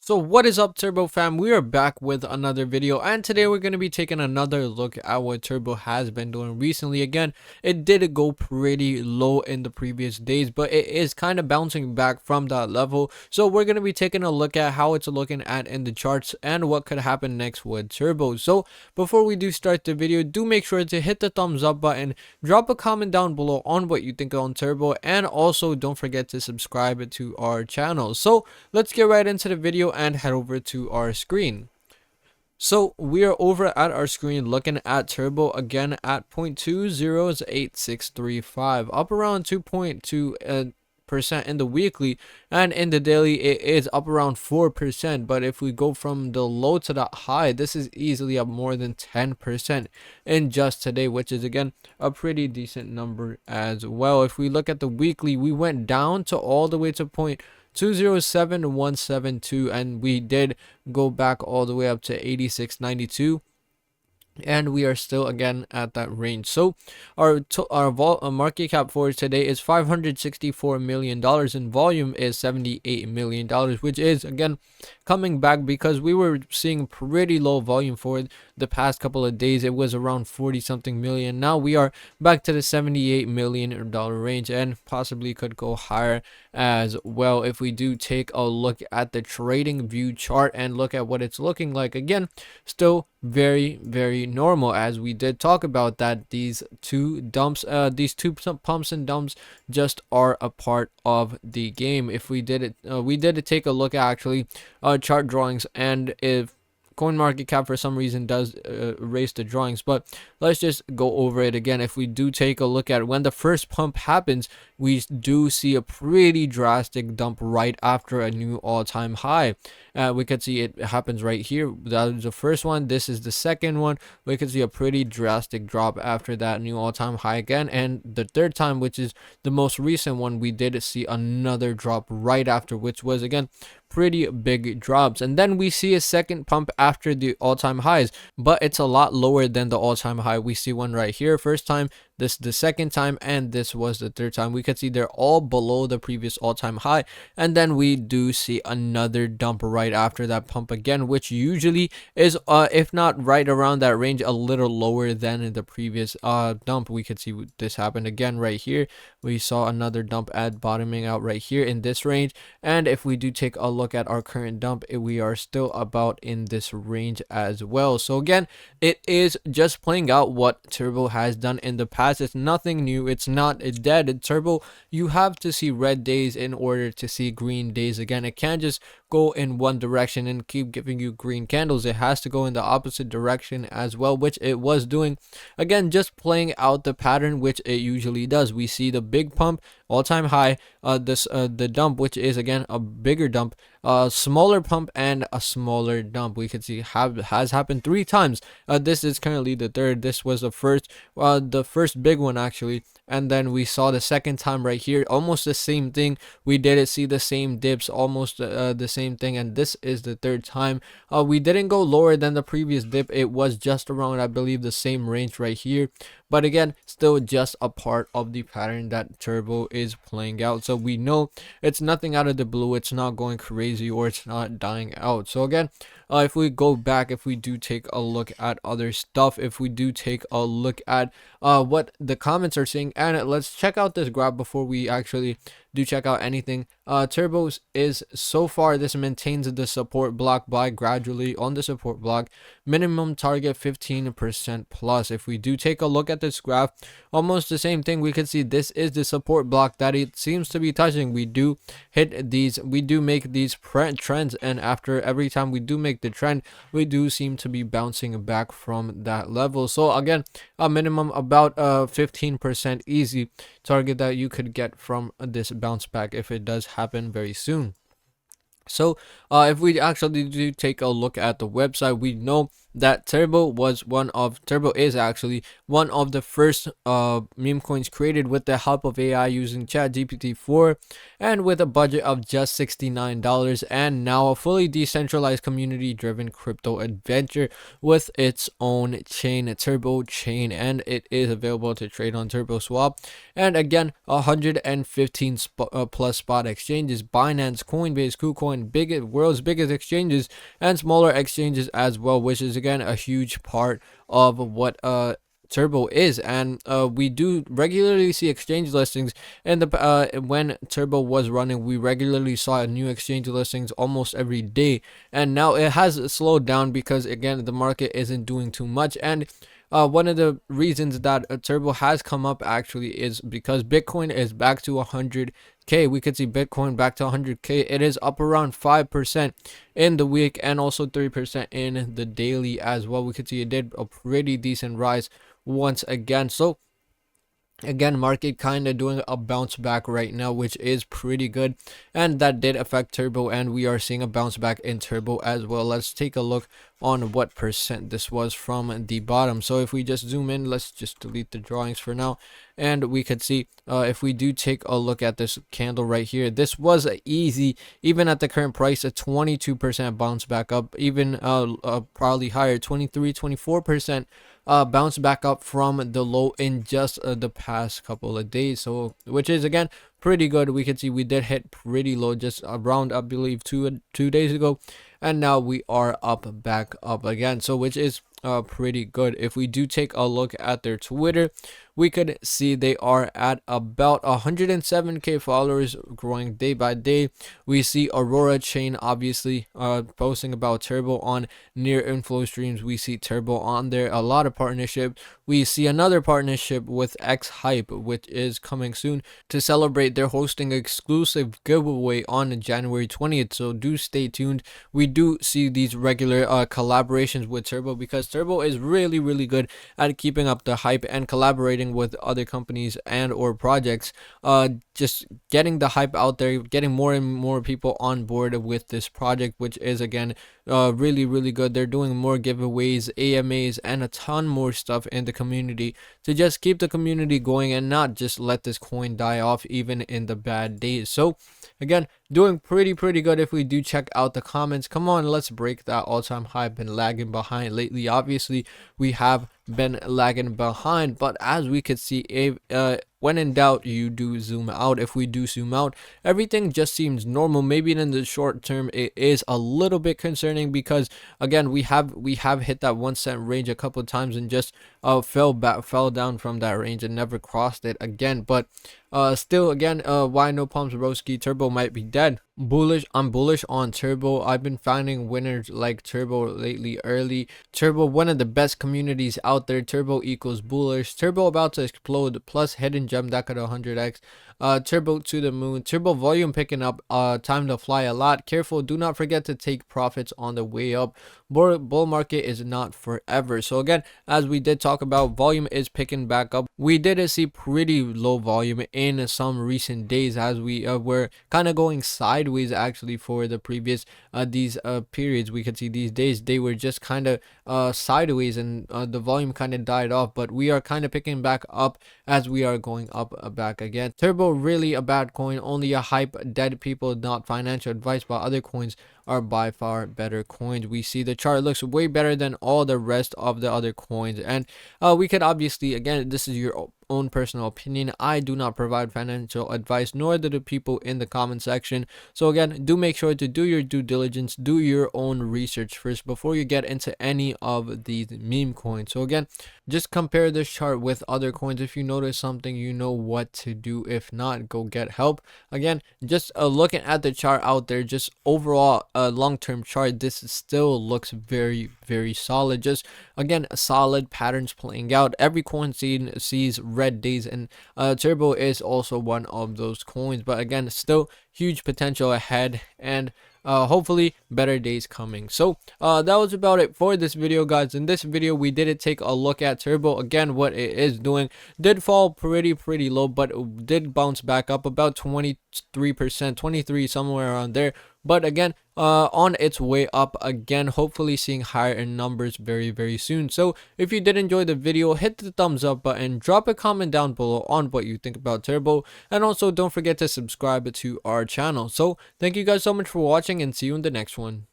So what is up, Turbo fam? We are back with another video, and today we're going to be taking another look at what Turbo has been doing recently. Again, it did go pretty low in the previous days, but it is kind of bouncing back from that level. So we're going to be taking a look at how it's looking at in the charts and what could happen next with Turbo. So before we do start the video, do make sure to hit the thumbs up button, drop a comment down below on what you think on Turbo, and also don't forget to subscribe to our channel. So let's get right into the video and head over to our screen. So we are over at our screen looking at Turbo again at 0.208635, up around 2.2% in the weekly, and in the daily it is up around 4%. But if we go from the low to the high, this is easily up more than 10% in just today, which is again a pretty decent number as well. If we look at the weekly, we went down to all the way to 0.207172, and we did go back all the way up to 86.92, and we are still again at that range. So our market cap for today is $564 million, and volume is $78 million, which is again coming back because we were seeing pretty low volume for the past couple of days. It was around 40 something million. Now we are back to the $78 million range, and possibly could go higher as well if we do take a look at the trading view chart and look at what it's looking like. Again, still very normal, as we did talk about that these two pumps and dumps just are a part of the game. If we did take a look at actually chart drawings, and if CoinMarketCap for some reason does erase the drawings, but let's just go over it again. If we do take a look at when the first pump happens, we do see a pretty drastic dump right after a new all-time high. We could see it happens right here. That is the first one. This is the second one. We could see a pretty drastic drop after that new all-time high again, and the third time, which is the most recent one, we did see another drop right after, which was again pretty big drops. And then we see a second pump after the all-time highs, but it's a lot lower than the all-time high. We see one right here first time, this the second time, and this was the third time. We could see they're all below the previous all-time high, and then we do see another dump right after that pump again, which usually is if not right around that range, a little lower than the previous dump. We could see this happen again right here. We saw another dump at bottoming out right here in this range, and if we do take a look at our current dump, we are still about in this range as well. So again, it is just playing out what Turbo has done in the past. It's nothing new. It's not dead. Turbo, you have to see red days in order to see green days again. It can't just go in one direction and keep giving you green candles. It has to go in the opposite direction as well, which it was doing. Again, just playing out the pattern which it usually does. We see the big pump, all-time high, the dump, which is again a bigger dump, smaller pump, and a smaller dump. We can see has happened 3 times. This is currently the third. This was the first big one actually, and then we saw the second time right here, almost the same thing. We didn't see the same dips, almost the same thing, and this is the third time. We didn't go lower than the previous dip. It was just around, I believe, the same range right here, but again, still just a part of the pattern that Turbo is playing out. So we know it's nothing out of the blue. It's not going crazy, or it's not dying out. So again, if we go back, if we do take a look at other stuff, if we do take a look at what the comments are saying, and let's check out this graph before we actually do check out anything. Turbo's is so far, this maintains the support block by gradually on the support block, minimum target 15% plus. If we do take a look at this graph, almost the same thing. We can see this is the support block that it seems to be touching. We do hit these, we do make these trends, and after every time we do make the trend, we do seem to be bouncing back from that level. So again, a minimum about 15% easy target that you could get from this bounce back if it does happen very soon. So if we actually do take a look at the website, we know that Turbo is actually one of the first meme coins created with the help of AI using ChatGPT-4 and with a budget of just $69, and now a fully decentralized community driven crypto adventure with its own chain, Turbo chain, and it is available to trade on TurboSwap. And again, 115 plus spot exchanges, Binance, Coinbase, KuCoin, world's biggest exchanges, and smaller exchanges as well, which is again a huge part of what Turbo is. And we do regularly see exchange listings, and when Turbo was running, we regularly saw new exchange listings almost every day, and now it has slowed down because again the market isn't doing too much. And one of the reasons that Turbo has come up actually is because Bitcoin is back to 100K. We could see Bitcoin back to 100K. It is up around 5% in the week and also 3% in the daily as well. We could see it did a pretty decent rise once again. So again, market kind of doing a bounce back right now, which is pretty good, and that did affect Turbo, and we are seeing a bounce back in Turbo as well. Let's take a look on what percent this was from the bottom. So if we just zoom in, let's just delete the drawings for now, and we could see if we do take a look at this candle right here, this was easy, even at the current price, a 22% bounce back up, even probably higher, 23-24% bounce back up from the low in just the past couple of days. So which is again pretty good. We can see we did hit pretty low just around, I believe, two days ago, and now we are back up again, so which is pretty good. If we do take a look at their Twitter, we could see they are at about 107K followers, growing day by day. We see Aurora Chain obviously posting about Turbo on near inflow streams. We see Turbo on there, a lot of partnership. We see another partnership with X Hype, which is coming soon to celebrate. They're hosting an exclusive giveaway on January 20th, so do stay tuned. We do see these regular collaborations with Turbo because Turbo is really good at keeping up the hype and collaborating with other companies and or projects, just getting the hype out there, getting more and more people on board with this project, which is again really good. They're doing more giveaways, AMAs, and a ton more stuff in the community to just keep the community going and not just let this coin die off even in the bad days. So again, doing pretty good. If we do check out the comments, come on, let's break that all-time high. Been lagging behind lately, obviously we have been lagging behind, but as we could see, when in doubt, you do zoom out. If we do zoom out, everything just seems normal. Maybe in the short term it is a little bit concerning because again we have hit that 1 cent range a couple of times and just fell down from that range and never crossed it again. But still, again, why no pumps broski? Turbo might be dead. I'm bullish on Turbo. I've been finding winners like Turbo lately early. Turbo, one of the best communities out there. Turbo equals bullish. Turbo about to explode, plus hidden gem deck at 100x. Turbo to the moon. Turbo volume picking up. Time to fly a lot. Careful, do not forget to take profits on the way up. Bull market is not forever. So again, as we did talk about, volume is picking back up. We did see pretty low volume in some recent days as we were kind of going sideways actually for the previous these periods. We could see these days they were just kind of sideways, and the volume kind of died off, but we are kind of picking back up as we are going up back again. Turbo really a bad coin, only a hype, dead people, not financial advice, while other coins are by far better coins. We see the chart looks way better than all the rest of the other coins, and we could obviously, again, this is your own personal opinion. I do not provide financial advice, nor do the people in the comment section. So again, do make sure to do your due diligence, do your own research first before you get into any of these meme coins. So again, just compare this chart with other coins. If you notice something, you know what to do. If not, go get help. Again, just looking at the chart out there, just overall long-term chart, this still looks very solid. Just again, solid patterns playing out. Every coin sees red days, and Turbo is also one of those coins, but again, still huge potential ahead, and hopefully better days coming. So that was about it for this video, guys. In this video, we did take a look at Turbo. Again, what it is doing, did fall pretty low, but did bounce back up about 23%, 23, somewhere around there. but again, on its way up again, hopefully seeing higher numbers very soon. So if you did enjoy the video, hit the thumbs up button, drop a comment down below on what you think about Turbo, and also don't forget to subscribe to our channel. So thank you guys so much for watching, and see you in the next one.